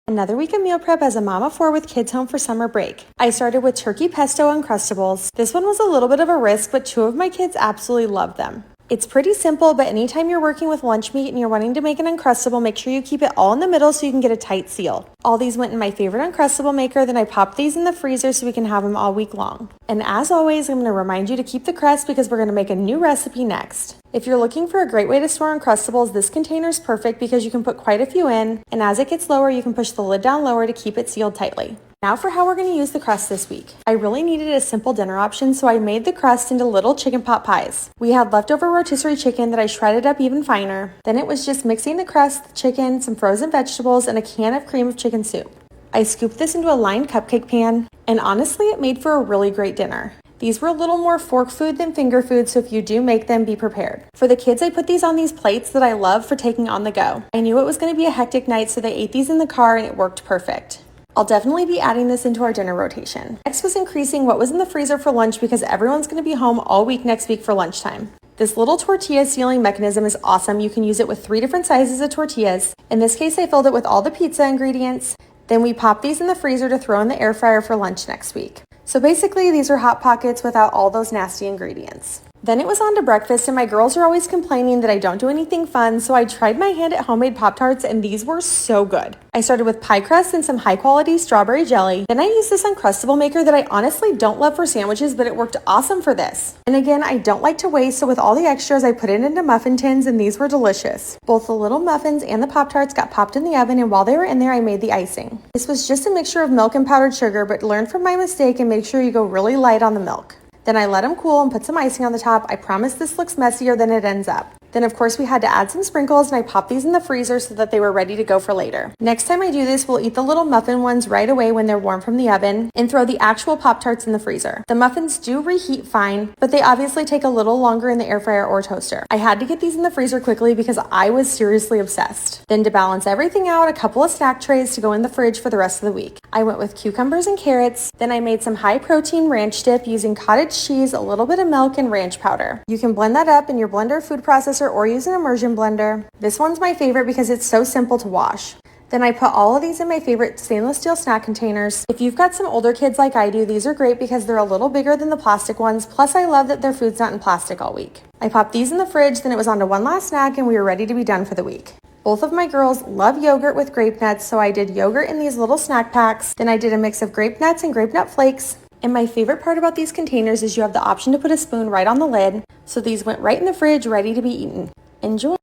Another week of meal prep as a mom of 4 with kids home for summer break. I started with turkey pesto Uncrustables. This one was a little bit of a risk, but 2 of my kids absolutely loved them. It's pretty simple, but anytime you're working with lunch meat and you're wanting to make an Uncrustable, make sure you keep it all in the middle so you can get a tight seal. All these went in my favorite Uncrustable maker, then I popped these in the freezer so we can have them all week long. And as always, I'm going to remind you to keep the crust because we're going to make a new recipe next. If you're looking for a great way to store Uncrustables, this container is perfect because you can put quite a few in, and as it gets lower, you can push the lid down lower to keep it sealed tightly. Now for how we're going to use the crust this week. I really needed a simple dinner option, so I made the crust into little chicken pot pies. We had leftover rotisserie chicken that I shredded up even finer. Then it was just mixing the crust, the chicken, some frozen vegetables, and a can of cream of chicken soup. I scooped this into a lined cupcake pan, and honestly, it made for a really great dinner. These were a little more fork food than finger food, so if you do make them, be prepared. For the kids, I put these on these plates that I love for taking on the go. I knew it was going to be a hectic night, so they ate these in the car, and it worked perfect. I'll definitely be adding this into our dinner rotation. Next was increasing what was in the freezer for lunch because everyone's going to be home all week next week for lunchtime. This little tortilla sealing mechanism is awesome. You can use it with 3 different sizes of tortillas. In this case, I filled it with all the pizza ingredients. Then we pop these in the freezer to throw in the air fryer for lunch next week. So basically, these are Hot Pockets without all those nasty ingredients. Then it was on to breakfast, and my girls are always complaining that I don't do anything fun, so I tried my hand at homemade Pop-Tarts, and these were so good. I started with pie crust and some high-quality strawberry jelly. Then I used this Uncrustable maker that I honestly don't love for sandwiches, but it worked awesome for this. And again, I don't like to waste, so with all the extras, I put it into muffin tins, and these were delicious. Both the little muffins and the Pop-Tarts got popped in the oven, and while they were in there, I made the icing. This was just a mixture of milk and powdered sugar, but learn from my mistake and make sure you go really light on the milk. Then I let them cool and put some icing on the top. I promise this looks messier than it ends up. Then of course we had to add some sprinkles, and I popped these in the freezer so that they were ready to go for later. Next time I do this, we'll eat the little muffin ones right away when they're warm from the oven and throw the actual Pop-Tarts in the freezer. The muffins do reheat fine, but they obviously take a little longer in the air fryer or toaster. I had to get these in the freezer quickly because I was seriously obsessed. Then to balance everything out, a couple of snack trays to go in the fridge for the rest of the week. I went with cucumbers and carrots. Then I made some high protein ranch dip using cottage cheese, a little bit of milk, and ranch powder. You can blend that up in your blender or food processor or use an immersion blender. This one's my favorite because it's so simple to wash. Then I put all of these in my favorite stainless steel snack containers. If you've got some older kids like I do, these are great because they're a little bigger than the plastic ones. Plus I love that their food's not in plastic all week. I popped these in the fridge, then it was on to one last snack and we were ready to be done for the week. Both of my girls love yogurt with grape nuts, so I did yogurt in these little snack packs. Then I did a mix of grape nuts and grape nut flakes. And my favorite part about these containers is you have the option to put a spoon right on the lid. So these went right in the fridge, ready to be eaten. Enjoy!